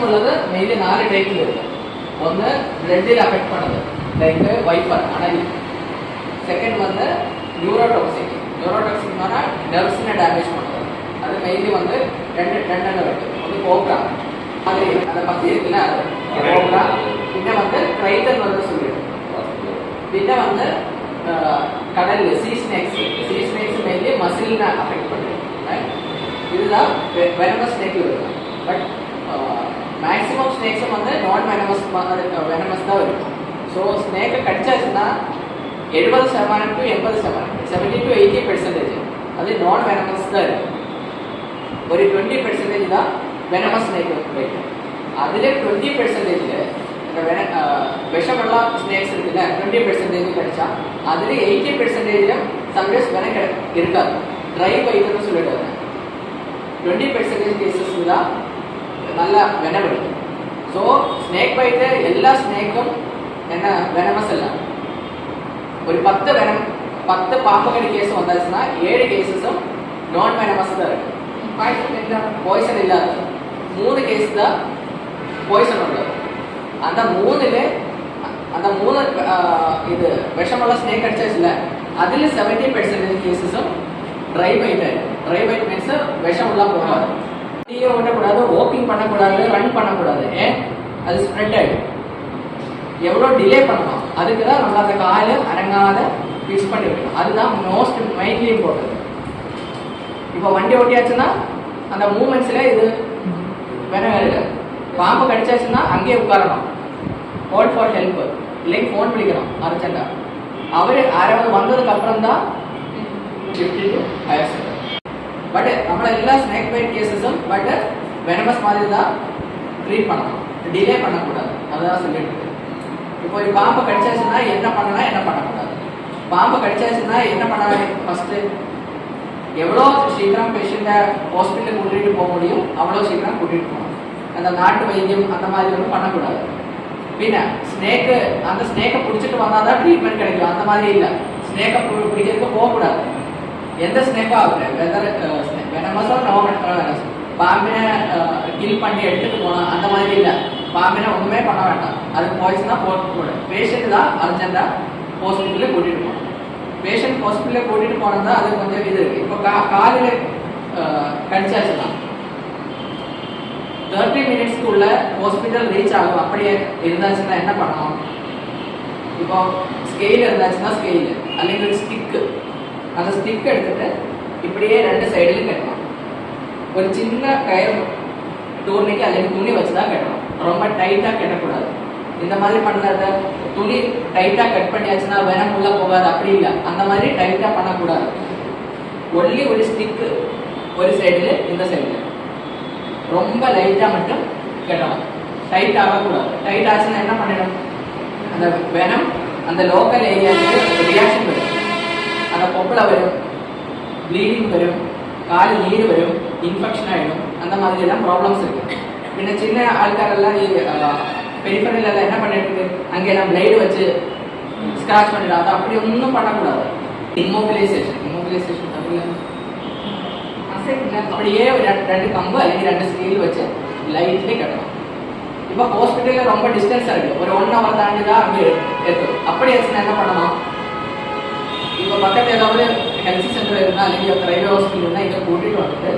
വിഷമുള്ളത് mainly 4 ടൈപ്പിൽ വരും. ഒന്ന് ബ്ലഡിൽ അഫക്ട് പണത് ലൈക്ക് വൈപ്പർ അണലി. സെക്കൻഡ് വന്ന് ന്യൂറോടോക്സിക്. ന്യൂറോടോക്സിക് എന്ന് പറഞ്ഞാൽ നെർവ്സിനെ ഡാമേജ് പണത്. അത് മെയിൻലി വന്ന് രണ്ടെണ്ണം വരും. ഒന്ന് കോബ്ര, അത് പത്തി இருக்குல்ல அது கோப்ர. പിന്നെ வந்து ക്രൈറ്റൻ வந்து சொல்லிடும். പിന്നെ வந்து கடல்ல சீ ஸ்னேக்ஸ் மெயின்லி மசில்னை அஃபெக்ட் பண்ணுது. இதுதான் வெனமஸ் ஸ்னேக் இருக்கு. பட் மேக்ஸிமம் ஸ்னேக்ஸும் வந்து நான் வெனமஸ் தான் இருக்கும். ஸோ ஸ்னேக்கை கடிச்சாச்சுன்னா 70% to 80%, 70 to 80% அது நான் வெனமஸ் தான் இருக்கும். ஒரு 20% தான் வெனமஸ் ஸ்னேக் இருக்கும். அதில் 20% விஷமுள்ள ஸ்னேக்ஸ் இருக்குல்ல, 20% கிடைச்சா அதில் 80% சம்டைம்ஸ் வென இருக்காது. ட்ரை பைட்னு சொல்லிட்டு 20% கேசஸ் தான் நல்லா வெனம் இருக்கும். ஸோ ஸ்னேக் பைட்டு எல்லா ஸ்னேக்கும் என்ன வெனமஸ் இல்லை. ஒரு 10 பாம்புக்கடி கேஸ் வந்தாச்சுன்னா 7 கேசஸும் நான் வெனமஸ் தான் இருக்கு. பாய்சன் இல்லாத 3 கேஸ் தான் பாய்சன் உள்ளது. அந்த 3 இது விஷமுள்ள ஸ்னேக் அடிச்சாச்சுல அதில் 70% கேசஸும் ட்ரை பைட் ஆயிடும். ட்ரை பைட் மீன்ஸ் விஷம் உள்ள போகாது. டீயை ஓட்டக்கூடாது, வாக்கிங் பண்ணக்கூடாது, ரன் பண்ணக்கூடாது. ஏன்? அது ஸ்ப்ரெட் ஆகிடும். எவ்வளோ டிலே பண்ணணும் அதுக்கு தான் நம்ம அந்த காலை அடங்காத ஃபிக்ஸ் பண்ணி வைக்கணும். அதுதான் மோஸ்ட் மெயின்லி இம்பார்ட்டன்ட். இப்போ வண்டி ஓட்டியாச்சுன்னா அந்த மூமெண்ட்ஸில் இது வேணும் இல்லை. பாம்பு கடிச்சாச்சுன்னா அங்கேயே உட்காரணும். கால் ஃபார் ஹெல்ப் இல்லைங்க ஃபோன் பண்ணிக்கணும் அர்ஜென்ட்டாக. அவர் யாராவது வந்ததுக்கு அப்புறம் தான் 50 to higher second. பட் நம்மள எல்லா ஸ்னேக் பைட் கேசஸும் பட் வெனமஸ் மாதிரி தான் ட்ரீட் பண்ணணும். டிலே பண்ணக்கூடாது. அதுதான் சொல்லிட்டு இருக்கு. இப்போ ஒரு பாம்பு கடிச்சாச்சுன்னா என்ன பண்ணலாம், என்ன பண்ணக்கூடாது. பாம்பு கடிச்சாச்சுன்னா என்ன பண்ணலாம்? ஃபர்ஸ்ட் எவ்வளோ சீக்கிரம் பேஷண்ட்டை ஹாஸ்பிட்டலுக்கு கூட்டிகிட்டு போக முடியும் அவ்வளோ சீக்கிரம் கூட்டிகிட்டு போகணும். அந்த நாட்டு வைத்தியம் அந்த மாதிரி ஒன்றும் பண்ணக்கூடாது. பின்ன அந்த ஸ்னேக்கை பிடிச்சிட்டு வந்தால் தான் ட்ரீட்மெண்ட் கிடைக்கும். அந்த மாதிரி இல்லை. ஸ்னேக்கை பிடிக்கிறதுக்கு போகக்கூடாது. எந்த ஸ்னேக்கோ ஆகுது, வெதர் வெனமஸோ வெனமஸ். பாம்பினை கில் பண்ணி எடுத்துட்டு போகணும் அந்த மாதிரி இல்லை. பாம்பினை ஒன்றுமே பண்ண வேண்டாம். அதுக்கு பாய்சனா போட்டு பேஷண்ட் தான் அர்ஜென்ட்டாக ஹாஸ்பிட்டலுக்கு கூட்டிகிட்டு போகணும். பேஷண்ட் ஹாஸ்பிட்டலுக்கு கூட்டிகிட்டு போனது தான் அது கொஞ்சம் இது இருக்குது. இப்போ காலையில் கடிச்சாச்சுன்னா 30 மினிட்ஸ்க்குள்ள ஹாஸ்பிட்டல் ரீச் ஆகும். அப்படியே இருந்தாச்சுன்னா என்ன பண்ணணும்? இப்போ ஸ்கெயில் இருந்தாச்சுன்னா ஸ்கெயில் അല്ലെങ്കിൽ ஸ்டிக்கு, அந்த ஸ்டிக் எடுத்துட்டு இப்படியே 2 சைடுலையும் கட்டணும். ஒரு சின்ன கயிறு டூர்னிக்கு அல்லது துணி வச்சு தான் கட்டணும். ரொம்ப டைட்டாக கட்டக்கூடாது. இந்த மாதிரி பண்ணாத துணி டைட்டாக கட் பண்ணியாச்சுன்னா வெனம் உள்ள போகாது. அப்படி இல்லை, அந்த மாதிரி டைட்டாக பண்ணக்கூடாது. ஒன்லி ஒரு ஸ்டிக்கு ஒரு சைடில் இந்த சைடில் ரொம்ப லைட்டாக மட்டும் கட்டணும். டைட் ஆகக்கூடாது. டைட் ஆச்சுன்னா என்ன பண்ணிடும்? அந்த வெனம் அந்த லோக்கல் ஏரியாவுக்கு ரியாக்ஷன் வரும். அந்த கொப்பளை வரும், ப்ளீடிங் வரும், கால் நீர் வரும், இன்ஃபெக்ஷன் ஆகிடும். அந்த மாதிரி எல்லாம் ப்ராப்ளம்ஸ் இருக்குது. பின்ன சின்ன ஆட்காரெல்லாம் பெரிஃபரல் என்ன பண்ணிட்டு இருக்கு, அங்கே நம்ம பிளேடு வச்சு ஸ்க்ராச் பண்ணிடாது. அப்படி ஒன்றும் பண்ணக்கூடாது. இம்மோபிலைசேஷன் அப்படியே 2 கம்பு அல்லது 2 ஸ்கேல் வச்சு லைட்லி கட்டணும். இப்போ ஹாஸ்பிட்டலில் ரொம்ப டிஸ்டன்ஸாக இருக்குது. ஒரு 1 hour தாண்டி தான் அங்கே இருக்கும். அப்படி ஆச்சுன்னா என்ன பண்ணணும்? இப்போ பக்கத்தில் ஏதாவது ஹெல்த் சென்டர் இருந்தால் അല്ലെങ്കിൽ பிரைவேட் ஹாஸ்பிட்டல் இருந்தால் இதை கூட்டிகிட்டு வந்துட்டு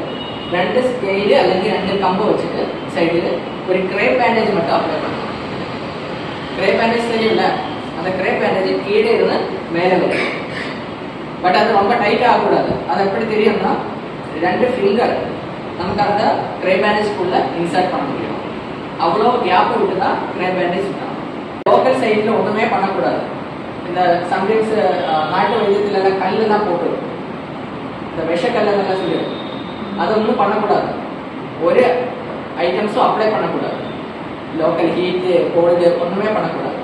2 ஸ்கேலு அல்லது 2 கம்பு வச்சுட்டு சைடில் ஒரு கிரேப் பேண்டேஜ் மட்டும் அப்ளை பண்ணணும். கிரேப் பேண்டேஜ் தெரியும்ல, அந்த கிரேப் பேண்டேஜ் கீழே இருந்து மேலே வரும். பட் அது ரொம்ப டைட்டாக ஆகக்கூடாது. அது எப்படி தெரியும்னா 2 ஃபிங்கர் நமக்கு அந்த கிரேப் பேண்டேஜ்க்குள்ளே இன்சர்ட் பண்ண முடியும். அவ்வளோ கேப் விட்டு தான் கிரேப் பேண்டேஜ் பண்ணணும். லோக்கல் சைடில் ஒன்றுமே பண்ணக்கூடாது. இந்த சம்டைம்ஸ் நாட்டு வைத்தியத்தில் கல் தான் போட்டுரும். இந்த விஷக்கல்லாம் சொல்லிடும். அதை ஒன்றும் பண்ணக்கூடாது. ஒரு ஐட்டம்ஸும் அப்ளை பண்ணக்கூடாது. லோக்கல் ஹீட்டு கோல்டு ஒன்றுமே பண்ணக்கூடாது.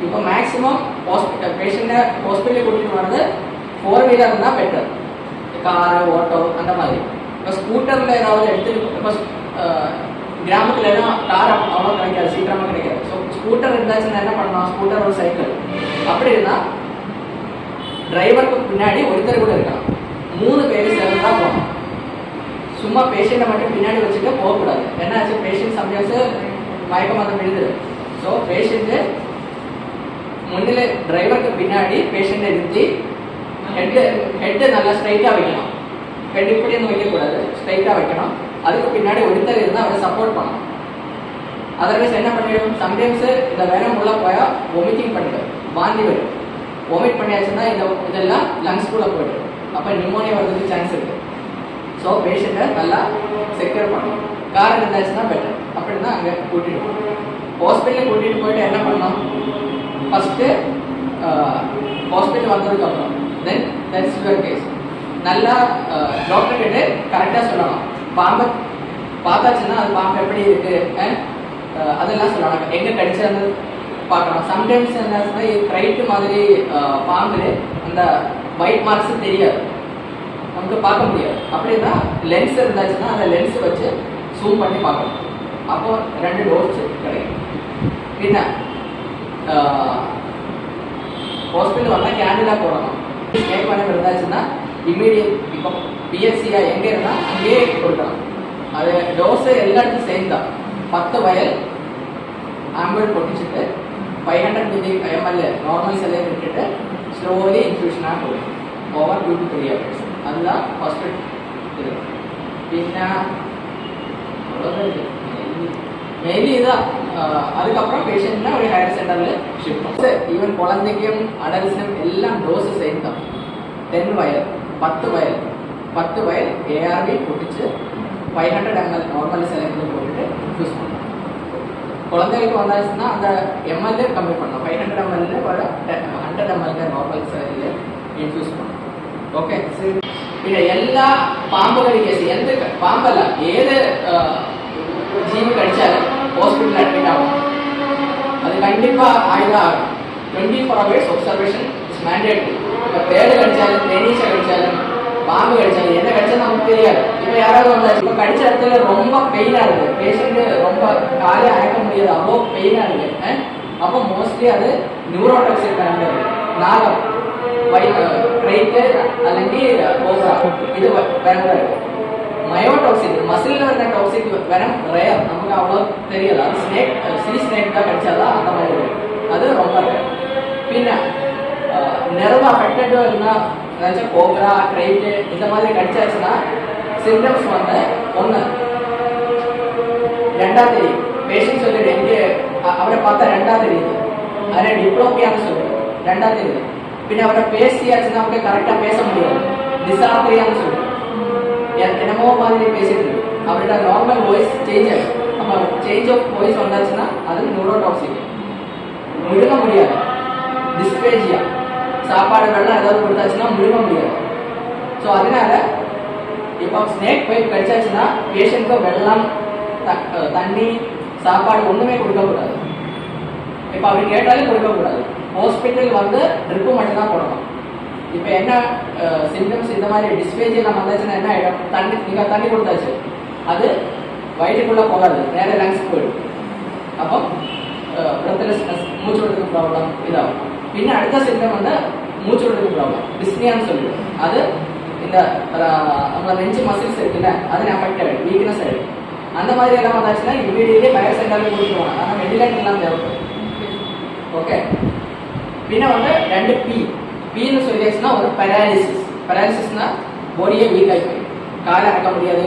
இப்போ மேக்ஸிமம் பேஷண்ட்டை ஹாஸ்பிட்டலுக்கு கூட்டிகிட்டு வர்றது 4 வீலர் தான் பெட்டர். காரு, ஓட்டோ அந்த மாதிரி. இப்போ ஸ்கூட்டரில் ஏதாவது எடுத்துகிட்டு இப்போ கிராமத்துலலாம் கார் அவ்வளோ கிடைக்காது, சீக்கிரமாக கிடைக்காது. ஸோ ஸ்கூட்டர் இருந்தாச்சுன்னா என்ன பண்ணலாம்? ஸ்கூட்டர் ஒரு சைக்கிள் அப்படி இருந்தால் டிரைவருக்கு பின்னாடி ஒருத்தர் கூட இருக்கலாம். 3 பேர் சேர்ந்து தான் போகணும். சும்மா பேஷண்ட்டை மட்டும் பின்னாடி வச்சுட்டு போகக்கூடாது. என்னாச்சு, பேஷண்ட் சம்டைம்ஸ் மயக்கம் வந்து விழுந்துடும். ஸோ பேஷண்ட்டு முன்னிலை டிரைவருக்கு பின்னாடி பேஷண்ட்டை நிறுத்தி ஹெட்டு நல்லா ஸ்ட்ரைட்டாக வைக்கணும். ஹெட் இப்படியும் வைக்கக்கூடாது, ஸ்ட்ரைட்டாக வைக்கணும். அதுக்கு பின்னாடி ஒருத்தர் இருந்தால் அவரை சப்போர்ட் பண்ணணும். அதர்வைஸ் என்ன பண்ணிடும், சம்டைம்ஸ் இந்த வேனம் உள்ள போயால் ஒமிட்டிங் பண்ணிடும், வாந்தி வரும். ஒமிட் பண்ணியாச்சுன்னா இதெல்லாம் லங்ஸ்குள்ளே போய்டும். அப்போ நிமோனியா வரதுக்கு சான்ஸ் இருக்குது. ஸோ பேஷண்ட்டை நல்லா செக்யூர் பண்ணணும். கார் இருந்தாச்சுன்னா பெட்டர். அப்படின்னா அங்கே கூட்டிகிட்டு போகணும். ஹாஸ்பிட்டலுக்கு கூட்டிகிட்டு போயிட்டு என்ன பண்ணணும், ஃபஸ்ட்டு ஹாஸ்பிட்டல் வந்ததுக்கப்புறம் தென் தட்ஸ் யுவர் கேஸ். நல்லா டாக்டர் கிட்ட கரெக்டாக சொல்லணும். பாம்பை பார்த்தாச்சுன்னா அது பாம்பு எப்படி இருக்குது அதெல்லாம் சொல்லணும். எங்கே கடிச்சது பார்க்கணும். சம்டைம்ஸ் என்ன ரைட்டு மாதிரி பாம்பு அந்த ஒயிட் மார்க்ஸ் தெரியாது, நமக்கு பார்க்க முடியாது. அப்படின்னா லென்ஸ் இருந்தாச்சுன்னா அந்த லென்ஸ் வச்சு ஜூம் பண்ணி பார்க்கணும். அப்போ 2 டோஸ் கிடைக்கும். பின்ன ஹாஸ்பிட்டல் வந்தால் கேண்டிலா போடணும். ஸ்னேக் வேனம் இருந்தாச்சுன்னா இம்மீடியட் இப்போ பிஎஸ்சியா எங்கே இருந்தால் அங்கேயே கொடுக்கணும். அது டோஸு எல்லா இடத்தும் சேர்ந்தா 10 வயல் ஆம்பிள் பொட்டிச்சுட்டு 500 ml நார்மல் செல்லையை விட்டுட்டு ஸ்லோலி இன்ஃபியூஷனாக கொடுக்கும் ஓவர் 2 to 3 hours. அதுதான் ஹாஸ்பிட்டல் இது. பின்ன மெயின்லி இதான். அதுக்கப்புறம் பேஷண்ட்னா ஒரு ஹையர் சென்டரில் ஷிஃப்ட் பண்ணும். ஈவன் குழந்தைக்கும் அடல்ட்ஸும் எல்லாம் டோஸு சேர்ந்தான். 10 வயல் 10 வயல் ஏஆர்வி பொட்டிச்சு 500 ml நார்மல் செலவில் போட்டுட்டு யூஸ் பண்ணணும். குழந்தைகளுக்கு வந்தாச்சுன்னா அந்த எம்எல்ஏ கம்மி பண்ணணும். 500 ml வர 100 ml நார்மல் செலவில் இன்ஃபியூஸ் பண்ணணும். ஓகே. പിന്നെ എല്ലാ പാമ്പുകളും കേസ് എന്ത് പാമ്പല്ല ഏത് ജീവി കടിച്ചാലും ഹോസ്പിറ്റലിൽ അഡ്മിറ്റ് ആവും. അത് കണ്ടിപ്പാ ആയതാകും. 24 hours ഒബ്സർവേഷൻ ഇസ് മാൻഡേറ്ററി. இப்போ பேடு கடிச்சாலும் தேனீச்சை கடிச்சாலும் பாம்பு கடிச்சாலும் என்ன கடிச்சாலும் நமக்கு தெரியாது. இப்போ யாராவது வந்தாச்சு இப்போ கடிச்ச இடத்துல ரொம்ப பெயினாக இருக்குது, பேஷண்ட்டு ரொம்ப காலே அழைக்க முடியாது, அவ்வளோ பெயினாக இருக்குது. அப்போ மோஸ்ட்லி அது நியூரோடாக்சிக் நாகம் ரைட்டு അല്ലെങ്കിൽ കോബ്ര ഇത് വേറെ மயோடாக்சிக் மசிலில் வந்த டாக்சிக் வெனம் ரேர், நமக்கு அவ்வளோ தெரியாது. அது ஸ்னேக் சீ ஸ்னேக் தான் கடிச்சாதான் அந்த மாதிரி வரும். அது ரொம்ப ரேர். பின்ன நெர்வ் அஃபெக்டட் இருந்தால் ஏதாச்சும் கோப்ரா ரைட்டு இந்த மாதிரி கடிச்சாச்சுன்னா சிம்டம்ஸ் வந்து 1 2 தெரியும். பேஷண்ட் சொல்லிடு எங்கே அவரை பார்த்தா 2 தெரியுது. அதில் டிப்ளோபியான்னு சொல்லிடு 2 தெரியுது. பின்ன அவரை பேசியாச்சுன்னா அப்படியே கரெக்டாக பேச முடியாது, டிசார்ட்ரியான்னு சொல்லிட்டு என்னமோ மாதிரி பேசிட்டு இருக்கு. அவரோட நார்மல் வாய்ஸ் சேஞ்ச் ஆகும். அப்போ சேஞ்ச் ஆஃப் வாய்ஸ் வந்தாச்சுன்னா அது நியூரோடாக்சிக். முழுங்க முடியாது, டிஸ்பேஜியா, சாப்பாடு வெள்ளம் ஏதாவது கொடுத்தாச்சுன்னா முழுங்க முடியாது. ஸோ அதனால இப்போ ஸ்னேக் பைப் கடிச்சாச்சுன்னா பேஷண்ட்க்கு வெள்ளம் தண்ணி சாப்பாடு ஒன்றுமே கொடுக்கக்கூடாது. இப்போ அவர் கேட்டாலே கொடுக்கக்கூடாது. ஹாஸ்பிட்டல் வந்து ட்ரிப்பு மட்டும்தான் போடணும். இப்போ என்ன சிம்டம்ஸ் இந்த மாதிரி டிஸ்பேஜியெல்லாம் வந்தாச்சுன்னா என்ன ஆகிடும், நீங்கள் தண்ணி கொடுத்தாச்சு அது வயிற்றுக்குள்ளே போகாது, நேர லங்ஸ் போயிடும். அப்போ பிரத்லெஸ்னஸ், மூச்சு விடுறதுக்கு ப்ராப்ளம் இதாகும். பின்ன அடுத்த சிம்டம் வந்து மூச்சு விடுறதுக்கு ப்ராப்ளம், டிஸ்னியான்னு சொல்லிடும். அது இந்த நம்ம நெஞ்சு மசில்ஸ் இருக்குல்ல அதில் அஃபெக்ட் ஆகிடும், வீக்னஸ் ஆகிடும். அந்த மாதிரி எல்லாம் வந்தாச்சுன்னா இமீடியட்லி ஹையர் சென்டரில் கொடுத்துருவாங்க. ஆனால் வெண்டிலேட்டர் எல்லாம் தேவைப்படும். ஓகே. பின்ன வந்து 2 பீன்னு சொல்லியாச்சுன்னா ஒரு பெராலிசிஸ்னா பாடியே வீக் ஆகி போயிடும். காலை அணக்க முடியாது,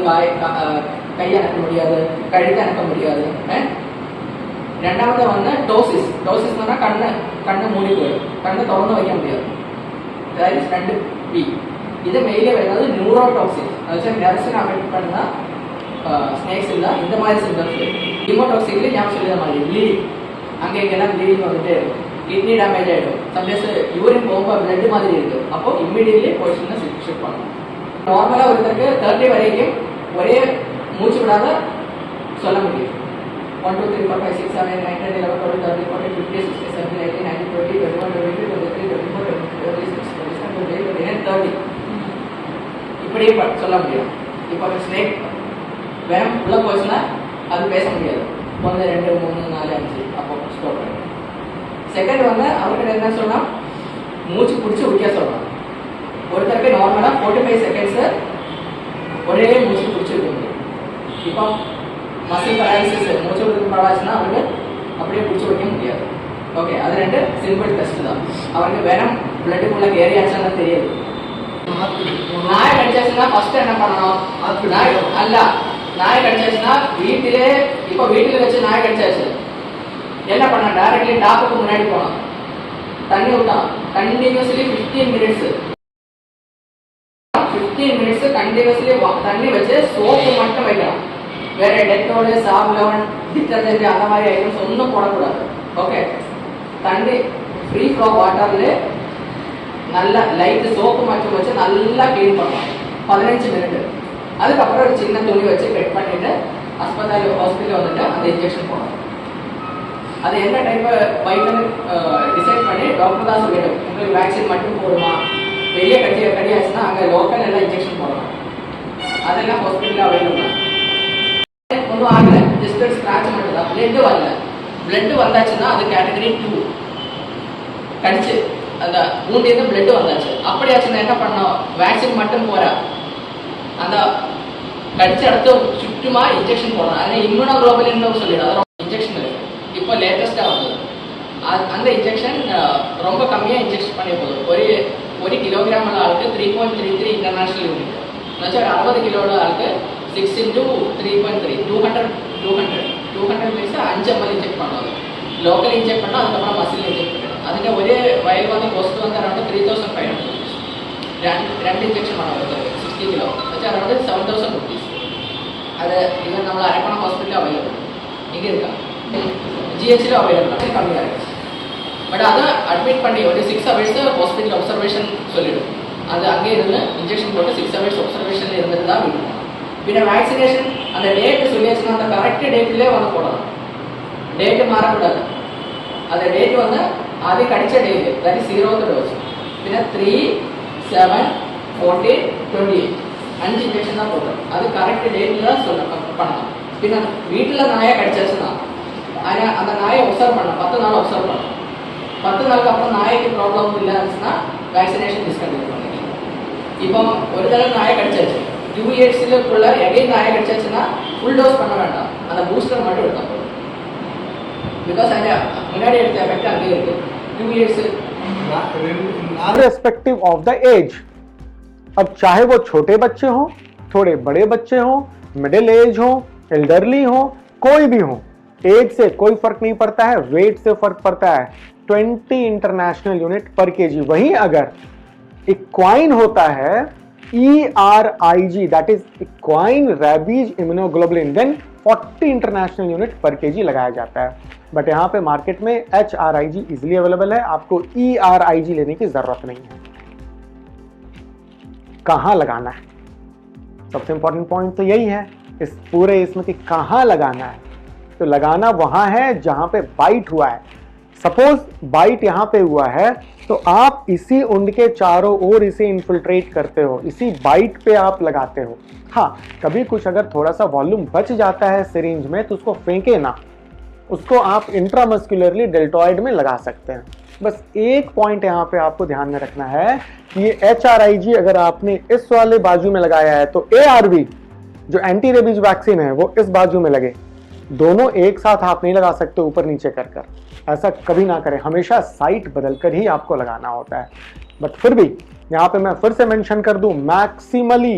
கையை அணக்க முடியாது, கழுத்தை அணக்க முடியாது. 2வது வந்து டோசிஸ்னா கண்ணு மூடி போயிடும், கண்ணு திறந்து வைக்க முடியாது. 2 பி. இது மெயிலே வருന്നത് நியூரோடாக்சிக், அதாவது நர்வ்ஸினை அஃபெக்ட் பண்ணால் ஸ்னேக்ஸ் இல்லை இந்த மாதிரி சிம்டம்ஸ். ஹீமோடாக்சிக்ல ஞாபகம் சொல்லிய மாதிரி ப்ளீடிங், அங்கே இங்கெல்லாம் ப்ளீடிங் வந்துட்டு கிட்னி டேமேஜ் ஆகிடும். சம்டைம்ஸ் யூரின் போகும்போது பிளட் மாதிரி இருக்குது. அப்போ இம்மீடியட்லி பொசிஷனை ஷிஃப்ட் பண்ணணும். நார்மலாக ஒருத்தருக்கு 30 வரைக்கும் ஒரே மூச்சு விடாத சொல்ல முடியும். 1 2 3 4 5 6 7 8 9 10 11 12 13 14 15 16 17 18 19 20 21 22 23 24 26 27 28 29 30 இப்படியே சொல்ல முடியும். இப்போ ஸ்னேக் வேணும் உள்ள போச்சுன்னா அது பேச முடியாது. 1 2 3 4 5 அப்போ ஸ்டாப் பண்ணும். செகண்ட் வந்து அவர்கிட்ட என்ன சொன்னால் மூச்சு பிடிச்சி விற்க சொல்லலாம். ஒருத்தருக்கு நார்மலாக 45 செகண்ட்ஸு ஒரே மூச்சு பிடிச்சி இருக்க முடியும். இப்போ மசில் பராலிசிஸ் மூச்சு விடுறது பரவாச்சுன்னா அவருக்கு அப்படியே பிடிச்சி வைக்க முடியாது. ஓகே, அது ரெண்டு சிம்பிள் டெஸ்ட் தான். அவருக்கு வெனம் பிளட்டுக்குள்ள ஏரியாச்சான்னு தெரியாது. நாய் கடிச்சாச்சுன்னா ஃபர்ஸ்ட் என்ன பண்ணணும்? நாய் அல்ல, நாய் கடிச்சாச்சுன்னா வீட்டிலே, இப்போ வீட்டில் வச்சு நாய் கடிச்சாச்சு என்ன பண்ண? டைரக்ட்லி டாப்புக்கு முன்னாடி போனோம், தண்ணி விட்டான் கண்டினியூஸ்லி 15 மினிட்ஸ் கண்டினியூஸ்லி தண்ணி வச்சு சோப்பு மட்டும் வைக்கலாம். வேற டெட்டோல், சாப்லவன், டிட்டர்ஜென்ட் அந்த மாதிரி ஐட்டம்ஸ் ஒன்றும் போடக்கூடாது. ஓகே, தண்ணி ஃப்ரீ ஃப்ளோ வாட்டர்ல நல்லா லைட் சோப்பு மட்டும் வச்சு நல்லா க்ளீன் பண்ணலாம் 15 மினிட். அதுக்கப்புறம் ஒரு சின்ன துணி வச்சு கட் பண்ணிட்டு ஹாஸ்பிட்டல் வந்துட்டு அந்த இன்ஜெக்ஷன் போடணும். அது என்ன டைப் வைட்டமின் டிசைட் பண்ணி டாக்டர் தான் சொல்லிடும். உங்களுக்கு வேக்சின் மட்டும் போடுமா, பெரிய கடி ஆச்சுன்னா அங்கே லோக்கல் எல்லாம் இன்ஜெக்ஷன் போடலாம். அதெல்லாம் ஹாஸ்பிட்டலில் அவைலபிள். ஒன்றும் ஆகலை, ஜஸ்ட் ஸ்க்ராட்ச் மட்டும் தான், பிளட்டு வரல. பிளட்டு வந்தாச்சுன்னா அது கேட்டகரி 2. கடிச்சு அந்த மூண்டிருந்து பிளட்டு வந்தாச்சு, அப்படியாச்சுன்னா என்ன பண்ணோம்? வேக்சின் மட்டும் போற அந்த கடிச்ச இடத்த சுற்றுமா இன்ஜெக்ஷன் போடணும். அதில் இம்யூனோகுளோபுலின் சொல்லிடும், அது இன்ஜெக்ஷன் இருக்கு. இப்போ லேட்டஸ்டாக வந்தது அந்த இன்ஜெக்ஷன் ரொம்ப கம்மியாக இன்ஜெக்ஷன் பண்ணி போதும். ஒரு கிலோகிராம் உள்ள ஆளுக்கு 3.33 இன்டர்நேஷனல் யூனிட். என்னாச்சும் 60 கிலோட ஆளுக்கு 6 × 3.3 200 மீன்ஸ் 5 ml இன்ஜெக்ட் பண்ணுவாங்க. லோக்கல் இன்ஜெக்ட் பண்ணால் அதுக்கப்புறம் மசில் இன்ஜெக்ட் பண்ணிடும். அதுக்கு ஒரே வயல் வந்து கொஸ்ட் வந்து அரௌண்ட் 3500 rupees. ரெண்டு இன்ஜெக்ஷன் பண்ண வருது 60 கிலோ வச்சு அரௌண்ட் 7000 rupees. அது இது நம்மள அரக்கோணம் ஹாஸ்பிட்டலில் அவைலபிள். இங்கே இருக்கா ஜிஹெச்சில் அவைலபிள், கம்மியாக இருக்குது. பட் அதை அட்மிட் பண்ணி ஒரு 6 hours ஹாஸ்பிட்டல் அப்சர்வேஷன் சொல்லிடும். அது அங்கே இருந்து இன்ஜெக்ஷன் போட்டு 6 hours அப்சர்வேஷனில் இருந்துட்டு தான் விடணும். பின்ன வேக்சினேஷன் அந்த டேட்டு சொல்லியாச்சுன்னா அந்த கரெக்ட் டேட்லேயே வந்து போடணும். டேட்டு மாறக்கூடாது. அந்த டேட் வந்து அது கடிச்ச date, that is 0th dose. பின்ன 3, 7, 14, 28 5 இன்ஜெக்ஷன் தான் போடுறோம். அது கரெக்ட் டேட்டில் தான் பண்ணணும். பின்ன வீட்டில் நாயை கடிச்சாச்சுன்னா அந்த நாயை ஒப்சர்வ் பண்ணணும், 10 நாள் ஒப்சர்வ் பண்ணணும். 10 நாளுக்கு அப்புறம் நாய்க்கு ப்ராப்ளம் இல்லை இருந்துச்சுன்னா வேக்சினேஷன் டிஸ்கண்டினியூ பண்ணிக்கலாம். இப்போ ஒரு தடவை நாயை கடிச்சாச்சு, 2 yearsக்குள்ள எகைன் நாயை கடிச்சாச்சுன்னா ஃபுல் டோஸ் பண்ண வேண்டாம், அந்த பூஸ்டர் மட்டும் எடுத்தால் போதும். बिकॉज मुनाडी एफेक्ट अगे 2 years irrespective of the age. अब चाहे वो छोटे बच्चे हों, थोड़े बड़े बच्चे हों, मिडिल एज हो, एल्डरली हो, कोई भी हो, एज से कोई फर्क नहीं पड़ता है, वेट से फर्क पड़ता है. 20 इंटरनेशनल यूनिट पर केजी. वहीं अगर इक्वाइन होता है ERIG, that is equine rabies immunoglobulin, then 40 international unit पर केजी लगाया जाता है. बट यहाँ पे मार्केट में HRIG इजिली अवेलेबल है, आपको ERIG लेने की जरूरत नहीं है. कहां लगाना है, सबसे इंपॉर्टेंट पॉइंट तो यही है इस पूरे इसमें कि कहां लगाना है. तो लगाना वहां है जहां पे बाइट हुआ है. सपोज बाइट यहां पे हुआ है तो आप इसी उंड के चारों ओर इसे इन्फिल्ट्रेट करते हो, इसी बाइट पे आप लगाते हो. हाँ, कभी कुछ अगर थोड़ा सा वॉल्यूम बच जाता है सिरिंज में तो उसको फेंके ना, उसको आप इंट्रामस्कुलरली डेल्टॉइड में लगा सकते हैं. बस एक पॉइंट यहाँ पे आपको ध्यान में रखना है कि ये HRIG अगर आपने इस वाले बाजू में लगाया है तो ARV जो एंटी रेबीज वैक्सीन है वो इस बाजू में लगे. दोनों एक साथ आप नहीं लगा सकते ऊपर नीचे कर कर, ऐसा कभी ना करें. हमेशा साइट बदल कर ही आपको लगाना होता है. बट फिर भी यहाँ पे मैं फिर से मेंशन कर दूं, मैक्सिमली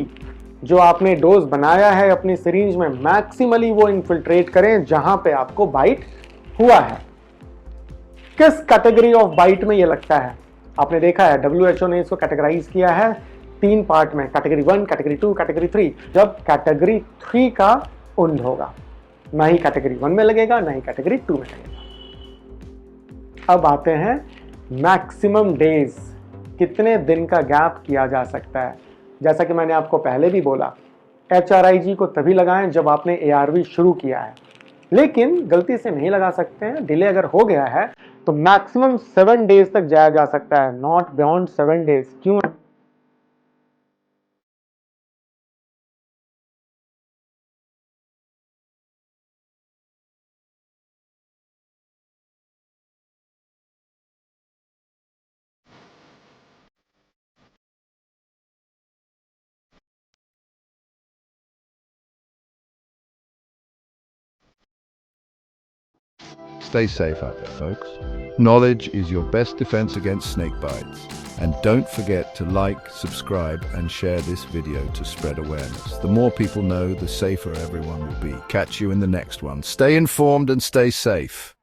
जो आपने डोज बनाया है अपनी सिरिंज में, मैक्सिमली वो इन्फिल्ट्रेट करें जहां पे आपको बाइट हुआ है. किस कैटेगरी ऑफ बाइट में ये लगता है आपने देखा है, WHO ने इसको कैटेगराइज किया है 3 पार्ट में, कैटेगरी 1, कैटेगरी 2, कैटेगरी 3. जब कैटेगरी 3 का उंड होगा, ना ही कैटेगरी 1 में लगेगा, ना ही कैटेगरी 2 में लगेगा. अब आते हैं मैक्सिमम डेज, कितने दिन का गैप किया जा सकता है. जैसा कि मैंने आपको पहले भी बोला, HRIG को तभी लगाएं जब आपने ARV शुरू किया है, लेकिन गलती से नहीं लगा सकते हैं. डिले अगर हो गया है तो मैक्सिमम 7 डेज तक जाया जा सकता है, नॉट बियॉन्ड 7 डेज. क्यों? stay safe out there, folks. Knowledge is your best defense against snake bites. And don't forget to like, subscribe, and share this video to spread awareness. The more people know, the safer everyone will be. Catch you in the next one. Stay informed and stay safe.